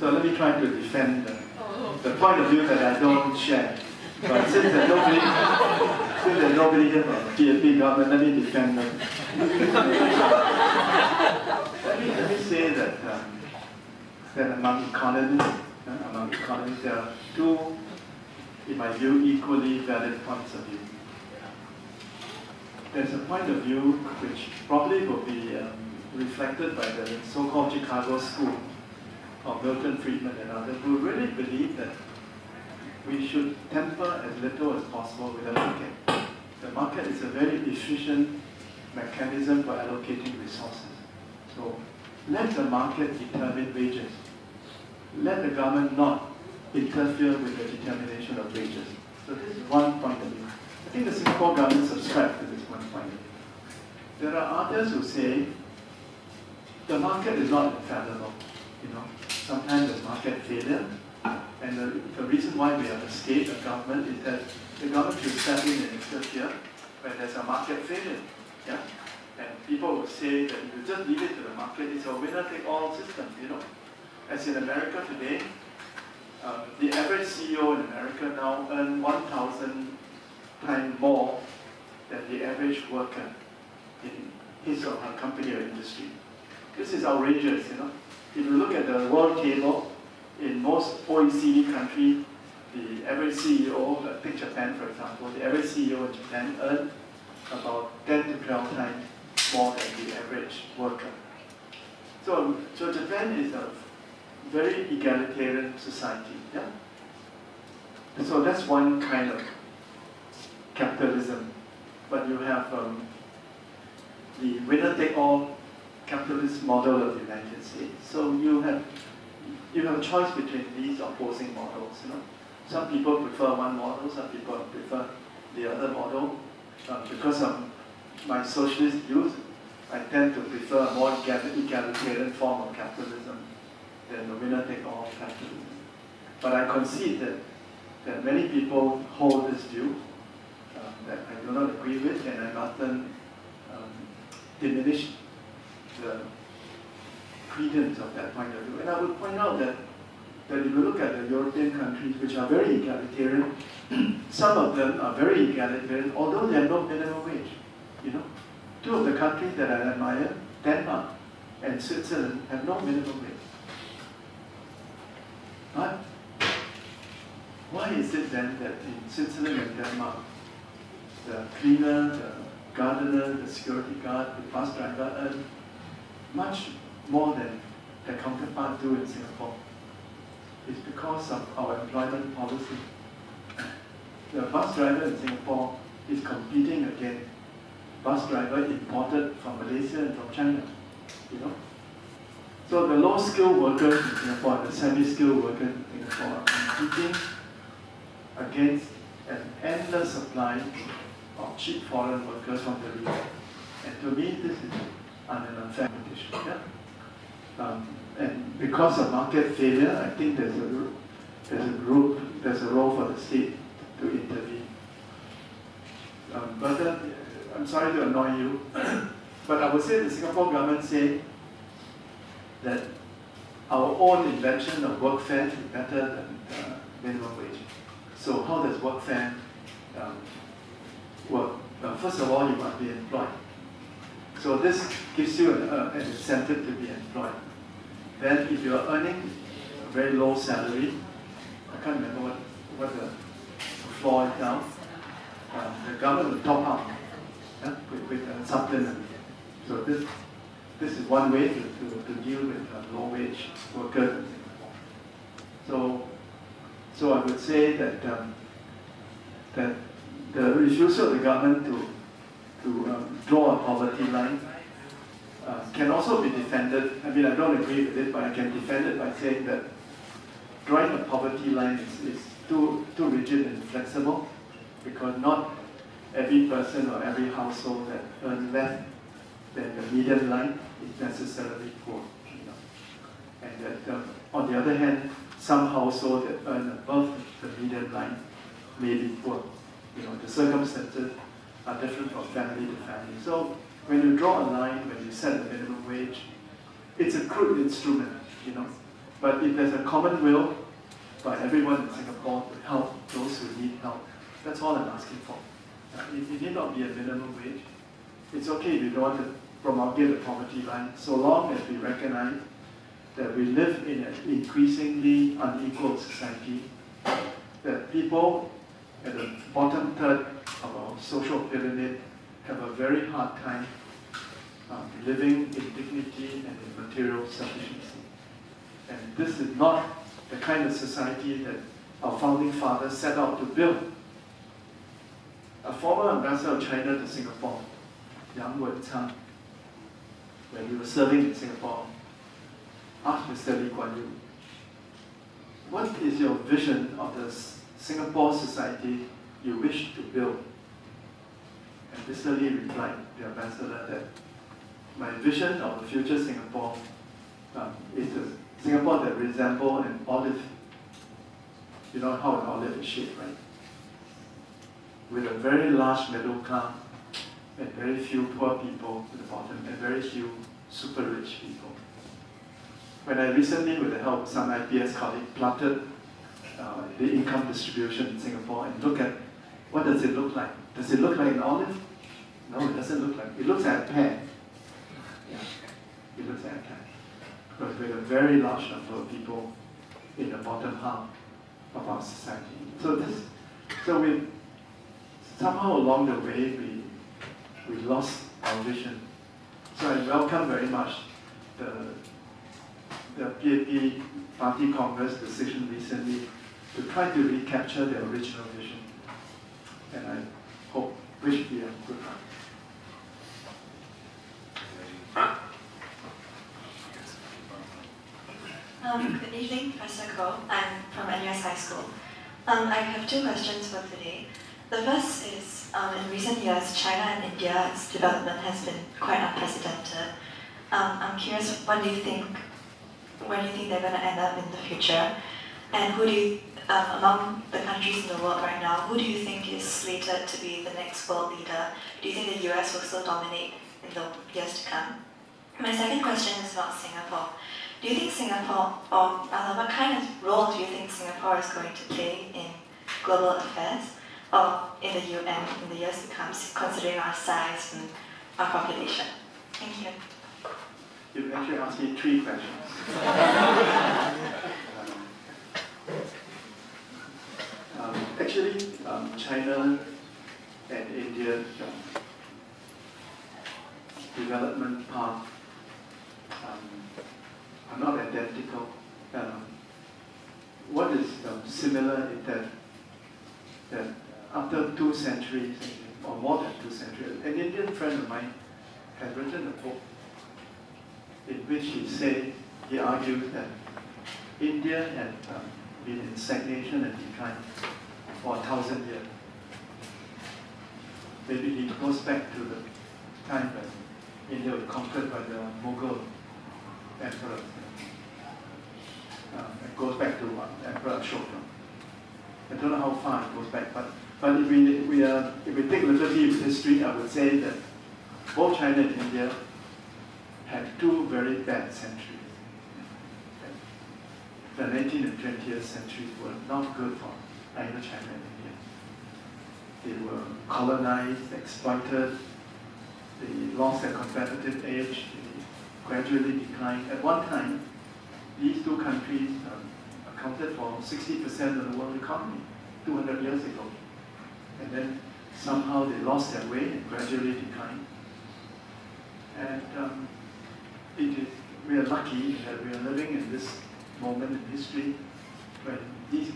So let me try to defend the point of view that I don't share. But since there's nobody here from PFP government, let me defend them. let me say that among economists, there are two, in my view, equally valid points of view. There's a point of view which probably will be reflected by the so-called Chicago School of Milton Friedman and others, who really believe that we should temper as little as possible with the market. The market is a very efficient mechanism for allocating resources. So let the market determine wages. Let the government not interfere with the determination of wages. So this is one point of view. I think the Singapore government subscribes to this one point of view. There are others who say the market is not infallible. Sometimes there's market failure. And the reason why we have a state, a government, is that the government should step in and interfere when there's a market failure. Yeah? And people will say that if you just leave it to the market, it's a winner-take-all system. As in America today, the average CEO in America now earns 1,000 times more than the average worker in his or her company or industry. This is outrageous. If you look at the world table, in most OECD countries, the average CEO, take Japan for example, the average CEO in Japan earned about 10 to 12 times more than the average worker. So Japan is a very egalitarian society. Yeah? So that's one kind of capitalism. But you have the winner-take-all capitalist model of the United States. So you have a choice between these opposing models. Some people prefer one model, some people prefer the other model. Because of my socialist views, I tend to prefer a more egalitarian form of capitalism than the winner-take-all capitalism. But I concede that many people hold this view that I do not agree with, and I often diminish the credence of that point of view. And I would point out that if you look at the European countries, which are very egalitarian, some of them are very egalitarian, although they have no minimum wage. Two of the countries that I admire, Denmark and Switzerland, have no minimum wage. But why is it then that in Switzerland and Denmark, the cleaner, the gardener, the security guard, the bus driver earn much more than their counterpart do in Singapore? It's because of our employment policy. The bus driver in Singapore is competing against bus driver imported from Malaysia and from China. So the low-skilled workers in Singapore and the semi-skilled workers in Singapore are competing against an endless supply of cheap foreign workers from the region. And to me, this is an unfair competition. Yeah? And because of market failure, I think there's a role for the state to intervene. But I'm sorry to annoy you, but I would say the Singapore government say that our own invention of workfare is better than minimum wage. So how does workfare work? First of all, you must be employed. So this gives you an incentive to be employed. Then if you are earning a very low salary, I can't remember what the floor is now, the government will top up with a supplement. So this is one way to deal with low-wage workers in Singapore. So I would say that the refusal of the government to draw a poverty line can also be defended. I mean, I don't agree with it, but I can defend it by saying that drawing a poverty line is too rigid and flexible, because not every person or every household that earns less than the median line is necessarily poor. And that, on the other hand, some households that earn above the median line may be poor. The circumstances are different from family to family. So when you draw a line, when you set a minimum wage, it's a crude instrument. But if there's a common will by everyone in Singapore to help those who need help, that's all I'm asking for. It need not be a minimum wage. It's okay if you don't want to promulgate the poverty line, so long as we recognize that we live in an increasingly unequal society, that people at the bottom third of our social pyramid have a very hard time living in dignity and in material sufficiency. And this is not the kind of society that our founding fathers set out to build. A former ambassador of China to Singapore, Yang Wen-chang, when he was serving in Singapore, asked Mr. Lee Kuan Yew, what is your vision of the Singapore society you wish to build? And Mr. Lee replied, the ambassador, that my vision of the future Singapore is a Singapore that resembles an olive. You know how an olive is shaped, right? With a very large middle class and very few poor people at the bottom and very few super rich people. When I recently, with the help of some IPS colleagues, plotted the income distribution in Singapore and look at what does it look like. Does it look like an olive? No, it doesn't look like. It looks like a pear. Yeah, it looks like a pear. But with a very large number of people in the bottom half of our society. So we somehow along the way we lost our vision. So I welcome very much the PAP Party Congress decision recently to try to recapture their original vision. And I wish we have good luck. Good evening, Professor Koh. I'm from NUS High School. I have two questions for today. The first is, in recent years, China and India's development has been quite unprecedented. I'm curious, where do you think they're going to end up in the future? And who do you, among the countries in the world right now, who do you think is slated to be the next world leader? Do you think the US will still dominate in the years to come? My second question is about Singapore. Do you think Singapore, or what kind of role do you think Singapore is going to play in global affairs, or in the UN in the years to come, considering our size and our population? Thank you. You've actually asked me 3 questions. China and India development path are not identical. What is similar is that after 2 centuries, or more than 2 centuries, an Indian friend of mine had written a book in which he argued that India had been in stagnation and decline for 1,000 years. Maybe he goes back to the time when India was conquered by the Mughal emperor. It goes back to Emperor Ashoka. I don't know how far it goes back, but if we take liberty with history, I would say that both China and India had 2 very bad centuries. The 19th and 20th centuries were not good for either China and India. They were colonized, exploited, they lost their competitive edge, they gradually declined. At one time, these 2 countries accounted for 60% of the world economy 200 years ago. And then somehow they lost their way and gradually declined. And we are lucky that we are living in this moment in history when these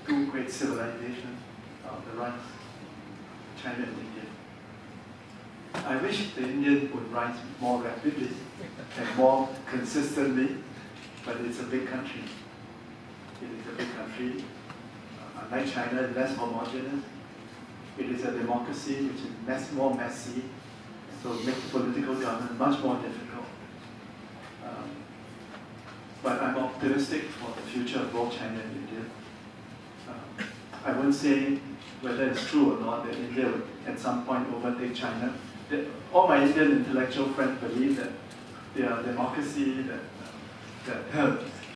2 great civilizations are the rise, China and India. I wish the Indian would rise more rapidly and more consistently, but it's a big country. It is a big country. Unlike China, less homogeneous. It is a democracy which is more messy, so it makes political government much more difficult. But I'm optimistic for the future of both China and India. I won't say whether it's true or not that India will at some point overtake China. All my Indian intellectual friends believe that they are a democracy, that